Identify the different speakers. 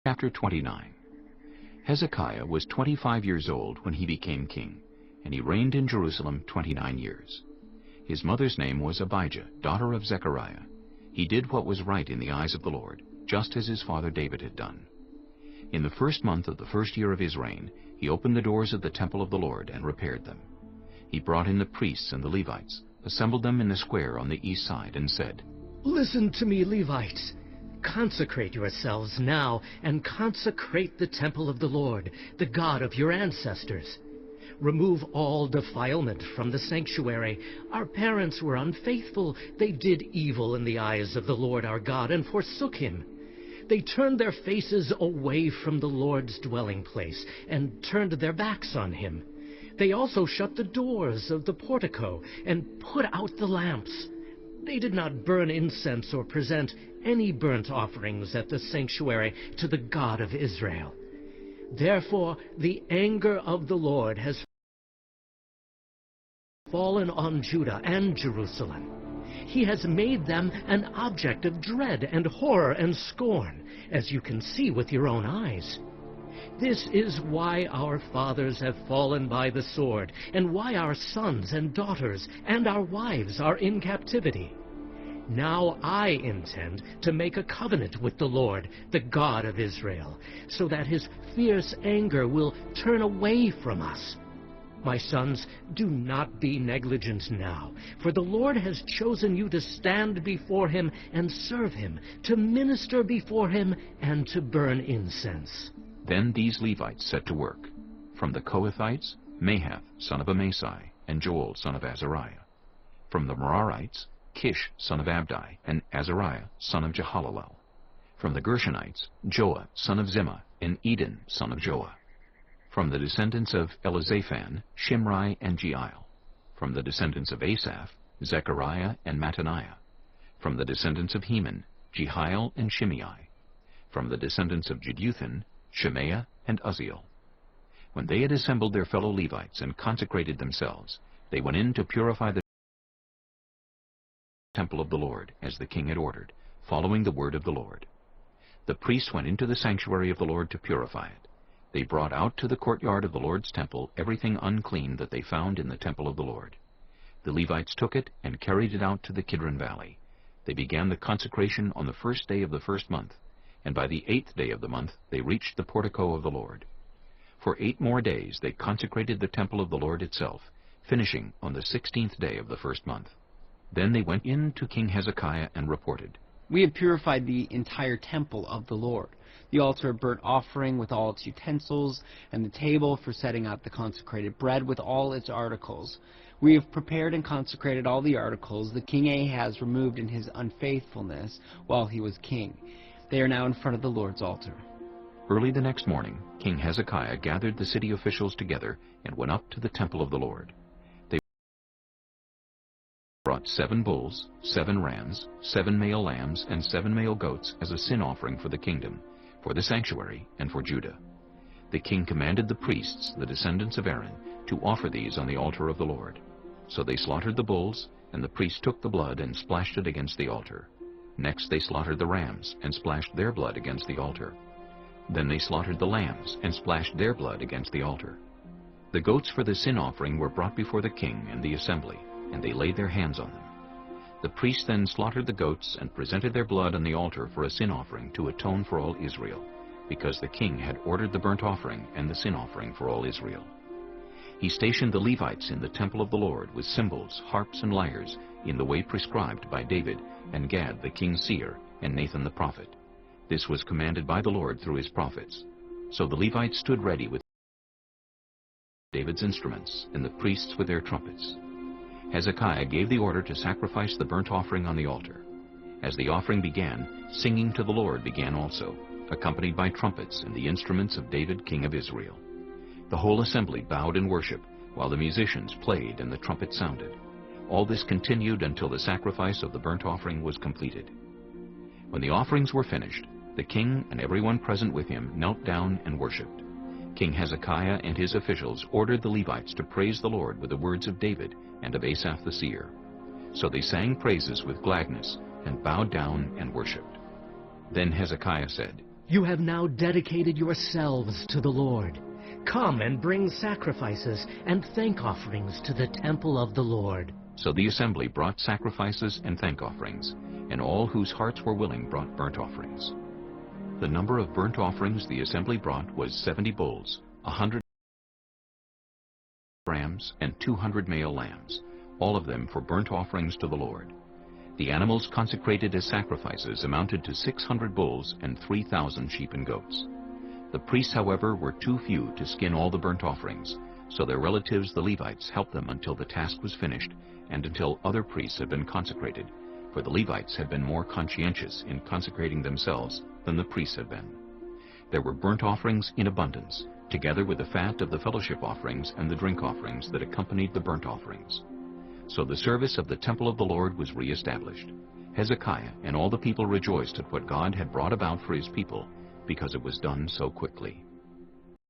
Speaker 1: Chapter 29. Hezekiah was 25 years old when he became king, and he reigned in Jerusalem 29 years. His mother's name was Abijah, daughter of Zechariah. He did what was right in the eyes of the Lord, just as his father David had done. In the first month of the first year of his reign, he opened the doors of the temple of the Lord and repaired them. He brought in the priests and the Levites, assembled them in the square on the east side, and said,
Speaker 2: "Listen to me, Levites. Consecrate yourselves now, and consecrate the temple of the Lord, the God of your ancestors. Remove all defilement from the sanctuary. Our parents were unfaithful. They did evil in the eyes of the Lord our God and forsook him. They turned their faces away from the Lord's dwelling place and turned their backs on him. They also shut the doors of the portico and put out the lamps. They did not burn incense or present any burnt offerings at the sanctuary to the God of Israel. Therefore, the anger of the Lord has fallen on Judah and Jerusalem. He has made them an object of dread and horror and scorn, as you can see with your own eyes. This is why our fathers have fallen by the sword, and why our sons and daughters and our wives are in captivity. Now I intend to make a covenant with the Lord, the God of Israel, so that his fierce anger will turn away from us. My sons, do not be negligent now, for the Lord has chosen you to stand before him and serve him, to minister before him, and to burn incense."
Speaker 1: Then these Levites set to work. From the Kohathites, Mahath, son of Amasai, and Joel, son of Azariah. From the Merarites, Kish, son of Abdi, and Azariah, son of Jehalalel. From the Gershonites, Joah, son of Zimmah, and Eden, son of Joah. From the descendants of Elizaphan, Shimri and Jeiel. From the descendants of Asaph, Zechariah and Mattaniah. From the descendants of Heman, Jehiel and Shimei. From the descendants of Jeduthun, Shemaiah and Uzziel. When they had assembled their fellow Levites and consecrated themselves, they went in to purify the temple of the Lord, as the king had ordered, following the word of the Lord. The priests went into the sanctuary of the Lord to purify it. They brought out to the courtyard of the Lord's temple everything unclean that they found in the temple of the Lord. The Levites took it and carried it out to the Kidron Valley. They began the consecration on the first day of the first month, and by the 8th day of the month they reached the portico of the Lord. For 8 more days they consecrated the temple of the Lord itself, finishing on the 16th day of the first month. Then they went in to King Hezekiah and reported,
Speaker 3: "We have purified the entire temple of the Lord, the altar of burnt offering with all its utensils, and the table for setting out the consecrated bread with all its articles. We have prepared and consecrated all the articles the king Ahaz removed in his unfaithfulness while he was king. They are now in front of the Lord's altar."
Speaker 1: Early the next morning, King Hezekiah gathered the city officials together and went up to the temple of the Lord. They brought 7 bulls, 7 rams, 7 male lambs, and 7 male goats as a sin offering for the kingdom, for the sanctuary, and for Judah. The king commanded the priests, the descendants of Aaron, to offer these on the altar of the Lord. So they slaughtered the bulls, and the priests took the blood and splashed it against the altar. Next they slaughtered the rams, and splashed their blood against the altar. Then they slaughtered the lambs, and splashed their blood against the altar. The goats for the sin offering were brought before the king and the assembly, and they laid their hands on them. The priests then slaughtered the goats and presented their blood on the altar for a sin offering to atone for all Israel, because the king had ordered the burnt offering and the sin offering for all Israel. He stationed the Levites in the temple of the Lord with cymbals, harps, and lyres, in the way prescribed by David, and Gad the king's seer, and Nathan the prophet. This was commanded by the Lord through his prophets. So the Levites stood ready with David's instruments, and the priests with their trumpets. Hezekiah gave the order to sacrifice the burnt offering on the altar. As the offering began, singing to the Lord began also, accompanied by trumpets and the instruments of David king of Israel. The whole assembly bowed in worship, while the musicians played and the trumpet sounded. All this continued until the sacrifice of the burnt offering was completed. When the offerings were finished, the king and everyone present with him knelt down and worshipped. King Hezekiah and his officials ordered the Levites to praise the Lord with the words of David and of Asaph the seer. So they sang praises with gladness and bowed down and worshipped. Then Hezekiah said,
Speaker 2: You have now dedicated yourselves to the Lord. Come and bring sacrifices and thank offerings to the temple of the Lord."
Speaker 1: So the assembly brought sacrifices and thank offerings, and all whose hearts were willing brought burnt offerings. The number of burnt offerings the assembly brought was 70 bulls, 100 rams, and 200 male lambs, all of them for burnt offerings to the Lord. The animals consecrated as sacrifices amounted to 600 bulls and 3,000 sheep and goats. The priests, however, were too few to skin all the burnt offerings, so their relatives, the Levites, helped them until the task was finished and until other priests had been consecrated, for the Levites had been more conscientious in consecrating themselves than the priests had been. There were burnt offerings in abundance, together with the fat of the fellowship offerings and the drink offerings that accompanied the burnt offerings. So the service of the temple of the Lord was re-established. Hezekiah and all the people rejoiced at what God had brought about for his people, because it was done so quickly.